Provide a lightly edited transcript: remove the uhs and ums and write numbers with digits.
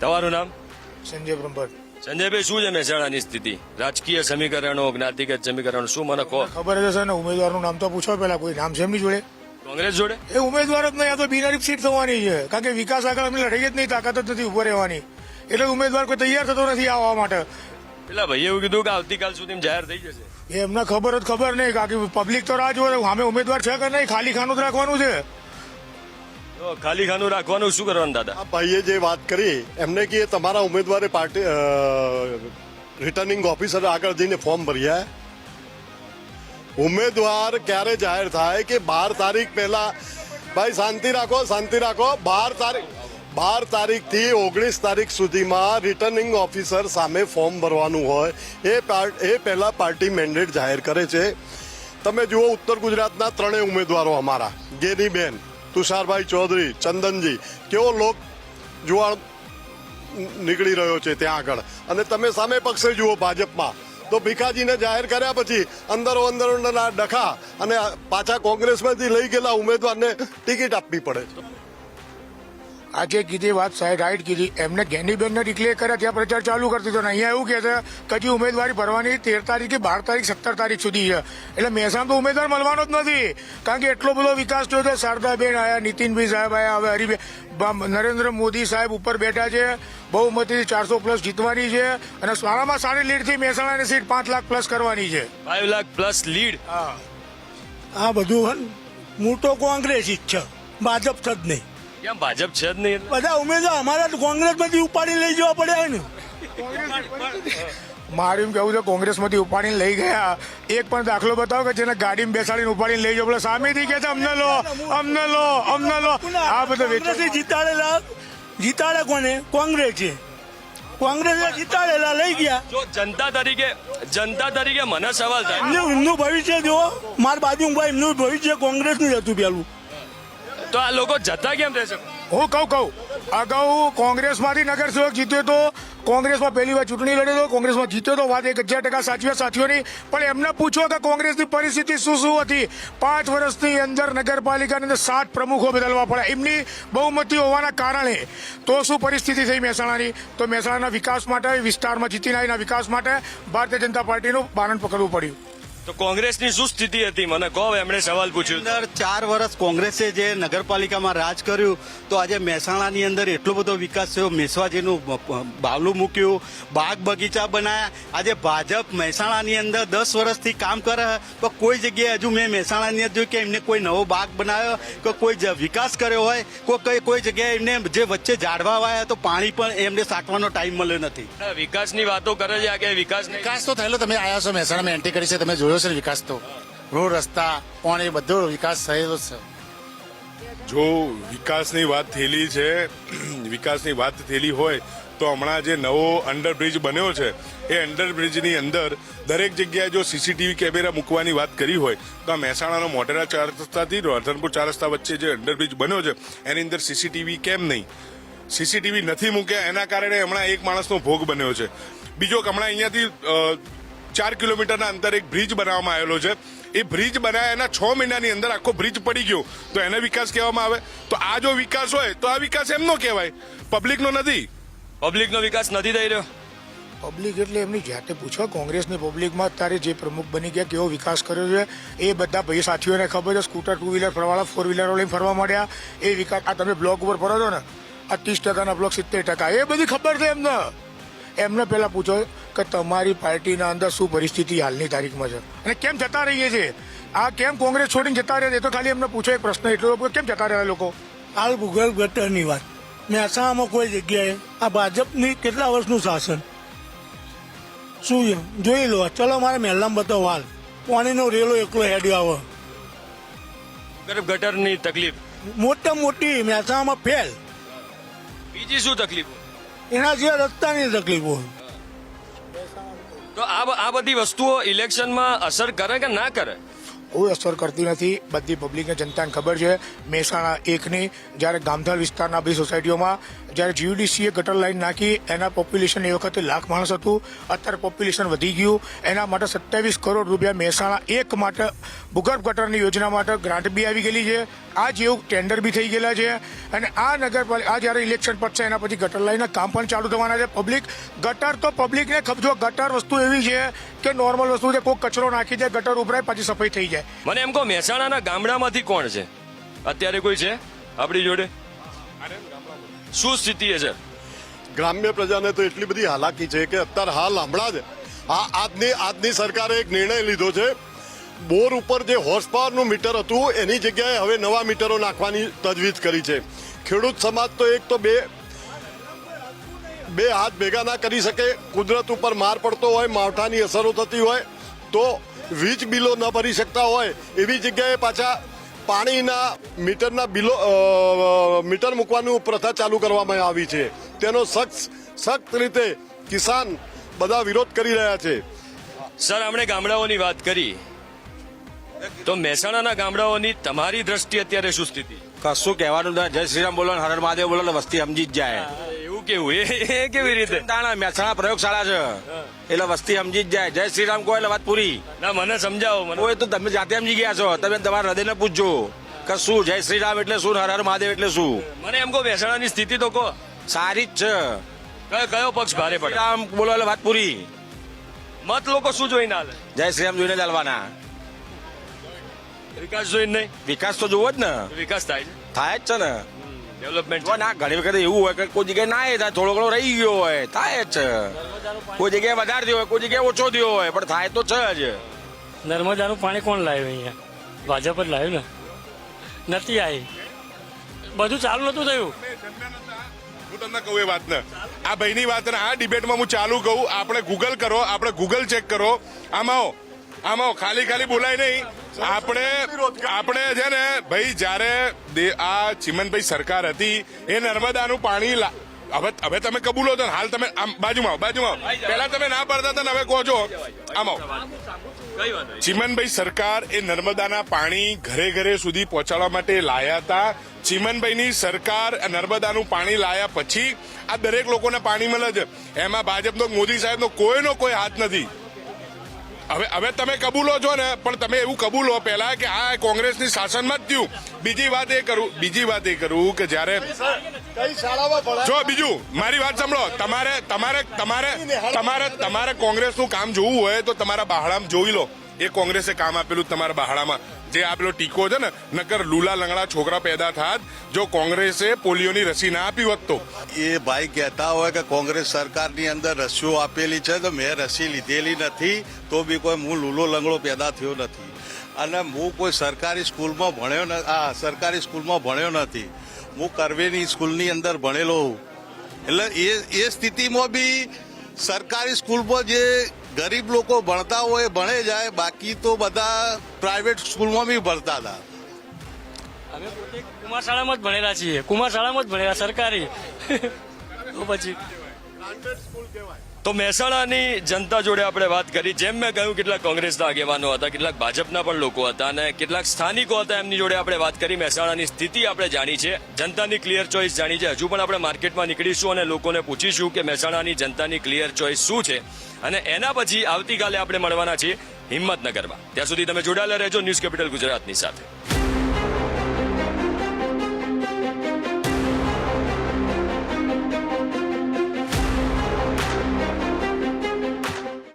તમારું નામ? સંજય બ્રહ્મભટ્ટ. સંજયભાઈ, શું છે મહેસાણાની સ્થિતિ? રાજકીય સમીકરણો, જ્ઞાતિગત સમીકરણો, શું મને કહો. ખબર જ હશે ને, ઉમેદવારનું નામ તો પૂછો પેલા. કોઈ નામ છે એમની જોડે? કોંગ્રેસ જોડે એ ઉમેદવાર જ નહીં, આ તો બિનહરીફ સીટ થવાની છે. કારણ કે વિકાસ આગળ અમને લડાઈ જ નહીં, તાકાત જ નથી ઉભો રહેવાની. એટલે ઉમેદવાર કોઈ તૈયાર થતો નથી આવવા માટે. પેલા ભાઈએ એવું કીધું કે આવતીકાલ સુધી જાહેર થઈ જશે. એમને ખબર નહીં, કારણ કે પબ્લિક તો રાહ જોવે. સામે ઉમેદવાર છે કે નહીં, ખાલી ખાનું જ રાખવાનું છે. તો ખાલી ખાનું રાખવાનું શું કરવાનું દાદા? આ ભાઈએ જે વાત કરી એમને કે તમારા ઉમેદવારે પાર્ટી રિટર્નિંગ ઓફિસર આગળ જઈને ફોર્મ ભર્યા. ઉમેદવાર ક્યારે જાહેર થાય કે 12 તારીખ પહેલા. ભાઈ શાંતિ રાખો, શાંતિ રાખો. 12 તારીખથી 19 તારીખ સુધીમાં રિટર્નિંગ ઓફિસર સામે ફોર્મ ભરવાનું હોય એ પહેલા પાર્ટી મેન્ડેટ જાહેર કરે છે. તમે જુઓ ઉત્તર ગુજરાતના 3 ઉમેદવારો અમારા, ગેનીબેન, તુષારભાઈ ચૌધરી, ચંદનજી, કેવો લોક જુવાળ નીકળી રહ્યો છે ત્યાં આગળ. અને તમે સામે પક્ષે જુઓ ભાજપમાં તો ભીખાજીને જાહેર કર્યા પછી અંદરો ડખા અને પાછા કોંગ્રેસમાંથી લઈ ગયેલા ઉમેદવારને ટિકિટ આપવી પડે. આજે કીધી વાત સાહેબ રાઈટ કીધી. એમને ગેનીબેનને ડિક્લેર કર્યા ત્યાં પ્રચાર ચાલુ કરી દીધો ને અહીંયા એવું કહે છે કે હજી ઉમેદવારી ભરવાની 13 તારીખ, 12 તારીખ, 17 તારીખ સુધી છે. એટલે મહેસાણા તો ઉમેદવાર મળવાનો જ નથી, કારણ કે એટલો બધો વિકાસ થયો છે. શારદાબેન આવ્યા, નીતિનભાઈ સાહેબ આવ્યા, હવે હરિભાઈ, નરેન્દ્ર મોદી સાહેબ ઉપર બેઠા છે. બહુમતીથી 400+ જીતવાની છે અને સારામાં સારી લીડથી મહેસાણાની સીટ 5 લાખ પ્લસ કરવાની છે. 5 લાખ પ્લસ લીડ. હા, આ બધું હું તો કોંગ્રેસ જ છે, ભાજપ છે જ નહીં. કેમ ભાજપ છે જ નહીં? બધા ઉમેદવાર અમારા તો કોંગ્રેસમાંથી ઉપાડી લઈ જવા પડ્યા ને. મારું એમ કેવું છે, કોંગ્રેસમાંથી ઉપાડીને લઈ ગયા. એક પણ દાખલો બતાવો કે જેને ગાડીમાં બેસાડીને ઉપાડીને લઈ જાવ. સામેથી કે છે અમને લો, અમને લો, અમને લો. આ બધું કોંગ્રેસે જીતાડે કોને? કોંગ્રેસ છે. કોંગ્રેસે જીતાડેલા લઈ ગયા. જો જનતા તરીકે મને સવાલ થાય, એમનું ભવિષ્ય જો માર બાજુ ભાઈ, એમનું ભવિષ્ય કોંગ્રેસનું જ હતું પેલું. તો આ લોકો જતા કેમ રહેશે? હું કહું અગાઉ કોંગ્રેસમાંથી નગરસેવક જીત્યો તો, કોંગ્રેસમાં પહેલી વાર ચૂંટણી લડ્યો તો, કોંગ્રેસમાં જીત્યો તો. વાત 1000% સાથીઓની. પણ એમને પૂછો કે કોંગ્રેસની પરિસ્થિતિ શું હતી. 5 વર્ષની અંદર નગરપાલિકાની અંદર 7 પ્રમુખો બદલવા પડ્યા એમની બહુમતી હોવાના કારણે. તો શું પરિસ્થિતિ થઈ મહેસાણાની? તો મહેસાણાના વિકાસ માટે, વિસ્તારમાં જીતીને આવીના વિકાસ માટે ભારતીય જનતા પાર્ટીનું બારણ પકડવું પડ્યું. તો કોંગ્રેસની શું સ્થિતિ હતી મને કહો. એમણે સવાલ પૂછ્યો. અંદર 4 વર્ષ કોંગ્રેસે જે નગરપાલિકામાં રાજ કર્યું તો આજે મહેસાણાની અંદર એટલો બધો વિકાસ થયો. મેસવાજીનું બાવલું મૂક્યું, બાગ બગીચા બનાયા. આજે ભાજપ મહેસાણાની અંદર 10 વર્ષથી કામ કરે તો કોઈ જગ્યાએ હજુ મેં મહેસાણાની અંદર જોયું કે એમને કોઈ નવો બાગ બનાવ્યો કે કોઈ વિકાસ કર્યો હોય. કોઈ જગ્યાએ એમને જે વચ્ચે ઝાડવા વાયા તો પાણી પણ એમને સાટવાનો ટાઈમ મળ્યો નથી. વિકાસની વાતો કરે છે કે વિકાસ તો થયેલો. તમે આવ્યા છો મહેસાણામાં, એન્ટ્રી કરી છે, તમે જોયો છે વિકાસ તો. રોડ, રસ્તા, પાણી, બધો વિકાસ થયેલો છે. જો વિકાસની વાત થયેલી છે, વિકાસની વાત થયેલી હોય તો હમણાં જે નવો અંડરબ્રિજ બન્યો છે એ અંડરબ્રિજની અંદર દરેક જગ્યાએ જો સીસીટીવી કેમેરા મૂકવાની વાત કરી હોય તો આ મહેસાણાનો મોઢેરા 4 રસ્તાથી રાધનપુર 4 રસ્તા વચ્ચે જે અંડરબ્રિજ બન્યો છે એની અંદર સીસીટીવી કેમ નહીં? સીસીટીવી નથી મૂક્યા એના કારણે હમણાં એક માણસનો ભોગ બન્યો છે. બીજો હમણાં અહીંયાથી 4 કિલોમીટરના અંતરે એક બ્રિજ બનાવવામાં આવેલો છે. એ બ્રિજ બનાવ્યા એના 6 મહિનાની અંદર આખો બ્રિજ પડી ગયો તો એને વિકાસ કહેવામાં આવે? તો આ જો વિકાસ હોય તો આ વિકાસ એમનો કહેવાય, પબ્લિકનો નથી. પબ્લિકનો વિકાસ નથી થઈ રહ્યો. પબ્લિક એટલે એમની જાતે પૂછો. કોંગ્રેસની પબ્લિકમાં અત્યારે જે પ્રમુખ બની ગયા, કેવો વિકાસ કર્યો છે એ બધા ભાઈ સાથીઓને ખબર છે. સ્કૂટર, 2 વ્હીલર ફરવાળા 4 વ્હીલરો લઈને ફરવા માંડ્યા. એ વિકાસ આ તમે બ્લોક ઉપર ફરો છો ને, આ 30%ના બ્લોક 70%, એ બધી ખબર છે એમને. એમને પહેલા પૂછો કે તમારી પાર્ટીના અંદર શું પરિસ્થિતિ હાલની તારીખમાં છે અને કેમ જતા રહીએ છે. આ કેમ કોંગ્રેસ છોડીને જતા રહ્યા? એ તો ખાલી એમને પૂછો એક પ્રશ્ન એટલો, કેમ જતા રહ્યા લોકો? હાલ ભૂગોળ ગટરની વાત. મહેસાણામાં કોઈ જગ્યાએ આ ભાજપની કેટલા વર્ષનું શાસન શું છે જોઈ લો. ચલો મારે મહેલામાં બતાવો. હાલ પાણીનો રેલો એકલો હેડ્યો આવે. ગટરની તકલીફ મોટા મોટી મહેસાણામાં ફેલ. બીજી શું તકલીફ? એના સિવાય રસ્તાની તકલીફો. તો આ બધી વસ્તુઓ ઇલેક્શનમાં અસર કરે કે ના કરે? કોઈ અસર કરતી નથી. બધી પબ્લિકને જનતાને ખબર છે. મહેસાણા એકની જ્યારે ગામધાલ વિસ્તારના બધી સોસાયટીઓમાં જ્યારે જીયુડીસીએ ગટર લાઈન નાખી એના પોપ્યુલેશન એ વખતે 1 લાખ માણસ હતું. અત્યારે પોપ્યુલેશન વધી ગયું. એના માટે 27 કરોડ રૂપિયા મહેસાણા એક માટે ભૂગર્ભ ગટરની યોજના માટે ગ્રાન્ટ બી આવી ગયેલી છે. આ જેવું ટેન્ડર બી થઈ ગયેલા છે. અને આ નગરપાલિકા આ જ્યારે ઇલેક્શન પતશે એના પછી ગટર લાઈનના કામ પણ ચાલુ થવાના છે. પબ્લિક ગટર તો પબ્લિકને ખબજો. ગટર વસ્તુ એવી છે કે નોર્મલ વસ્તુ છે. કોઈ કચરો નાખી જાય, ગટર ઉભરાય, પછી સફાઈ થઈ જાય. મને એમ કહો મહેસાણાના ગામડામાંથી કોણ છે અત્યારે? કોઈ છે આપણી જોડે? શું સ્થિતિ છે? ગ્રામ્ય પ્રજાને તો એટલી બધી હાલાકી છે કે અત્યારે હાલ હમણાં જ આજની સરકારે એક નિર્ણય લીધો છે. બોર ઉપર જે હોર્સ પાવરનું મીટર હતું એની જગ્યાએ હવે નવા મીટરો નાખવાની તજવીજ કરી છે. ખેડૂત સમાજ તો એક તો બે હાથ ભેગા ના કરી શકે. કુદરત ઉપર માર પડતો હોય, માવઠાની અસરો થતી હોય તો વીજ બિલો ન ભરી શકતા હોય એવી જગ્યાએ પાછા પાણીના મીટરના બિલો મીટર મૂકવાનું પ્રથા ચાલુ કરવામાં આવી છે. તેનો સખ્ત રીતે કિસાન બધા વિરોધ કરી રહ્યા છે. સર, આપણે ગામડાઓની વાત કરી તો મહેસાણાના ગામડાઓની તમારી દ્રષ્ટિએ અત્યારે શું સ્થિતિ? કશું કહેવાનું ના. જય શ્રીરામ બોલો, હર હર મહાદેવ બોલો, વસ્તી સમજી જ જાય. એવું કેવું? એ કેવી રીતે? મહેસાણા પ્રયોગશાળા છે એટલે વસ્તી સમજી જ જાય. જય શ્રીરામ કહો એટલે વાત પૂરી. ના, મને સમજાવો. મને કોઈ તો તમે જાતે સમજી ગયા છો. તમે તમારા હૃદયને પૂછજો કે શું જય શ્રીરામ એટલે શું, હર હર મહાદેવ એટલે શું. મને એમ કહો મહેસાણાની સ્થિતિ તો કહો. સારી જ છે. કયો પક્ષ ભારે પડે? શ્રીરામ બોલો એટલે વાત પૂરી. મત લોકો શું જોઈને હાલે? જય શ્રીરામ જોઈને ચાલવાના. વિકાસ જોઈને નહીં? વિકાસ તો જોવો જ ને. વિકાસ થાય છે, થાય જ છે ને. ડેવલપમેન્ટ જો ના ઘણી વખત એવું હોય કે કોઈ જગ્યાએ ના એ થાય, થોડો ઘણો રહી ગયો હોય, થાય જ છે. કોઈ જગ્યાએ વધારે થયો હોય, કોઈ જગ્યાએ ઓછો થયો હોય, પણ થાય તો છે જ. નર્મદાનું પાણી કોણ લાવ્યું અહીંયા? ભાજપ જ લાવ્યું ને. નથી આવી, બધું ચાલુ નતું થયું. હું તમને કહું એ વાત ને, આ ભાઈની વાત ને આ ડિબેટમાં હું ચાલુ કહું. આપણે ગૂગલ ચેક કરો. આમાં ખાલી બોલાય નહીં. આપણે છે ને ભાઈ, જયારે આ ચીમનભાઈ સરકાર હતી એ નર્મદાનું પાણી હવે તમે કબૂલો તો હાલ તમે આમ બાજુમાં પહેલા તમે ના પડતા હતા ને હવે કહો છો. આમાં ચીમનભાઈ સરકાર એ નર્મદાના પાણી ઘરે સુધી પહોંચાડવા માટે લાયા હતા. ચીમનભાઈની સરકાર નર્મદાનું પાણી લાયા પછી આ દરેક લોકોને પાણી મળે છે. એમાં ભાજપનો મોદી સાહેબનો કોઈ હાથ નથી. હવે તમે કબૂલો છો ને, પણ તમે એવું કબૂલો પહેલા કે આ કોંગ્રેસની શાસનમાં જ થયું. બીજી વાત એ કરું કે જ્યારે જો બીજું મારી વાત સાંભળો. તમારે કોંગ્રેસનું કામ જોવું હોય તો તમારા બહાડામાં જોઈ લો. એ કોંગ્રેસે કામ આપેલું તમારા બહાડામાં. જે આપેલો ટીકો છે ને, નકર લૂલા લંગડા છોકરા પેદા થાત જો કોંગ્રેસે પોલિયોની રસી ના આપી હોત તો. એ ભાઈ કહેતા હોય કે કોંગ્રેસ સરકારની અંદર રસીઓ આપેલી છે તો મેં રસી લીધેલી નથી તો બી કોઈ હું લૂલો લંગડો પેદા થયો નથી. અને હું કોઈ સરકારી સ્કૂલમાં ભણ્યો નથી. હું કરવેની સ્કૂલની અંદર ભણેલો હું. એટલે એ સ્થિતિમાં બી સરકારી સ્કૂલમાં જે ગરીબ લોકો ભણતા હોય ભણે જાય, બાકી તો બધા પ્રાઇવેટ સ્કૂલમાં બી ભણતા હતા. અમે પોતે કુમારશાળામાં જ ભણેલા છીએ, સરકારી. તો પછી તો મહેસાણાની જનતા જોડે આપણે વાત કરી. જેમ મેં કહ્યું, કેટલાક કોંગ્રેસના આગેવાનો હતા, કેટલાક ભાજપના પણ લોકો હતા અને કેટલાક સ્થાનિકો હતા. એમની જોડે આપણે વાત કરી. મહેસાણાની સ્થિતિ આપણે જાણી છે, જનતાની ક્લિયર ચોઇસ જાણી છે. હજુ પણ આપણે માર્કેટમાં નીકળીશું અને લોકોને પૂછીશું કે મહેસાણાની જનતાની ક્લિયર ચોઇસ શું છે. અને એના પછી આવતીકાલે આપણે મળવાના છીએ હિંમતનગરમાં. ત્યાં સુધી તમે જોડાયેલા રહેજો ન્યૂઝ કેપિટલ ગુજરાતની સાથે.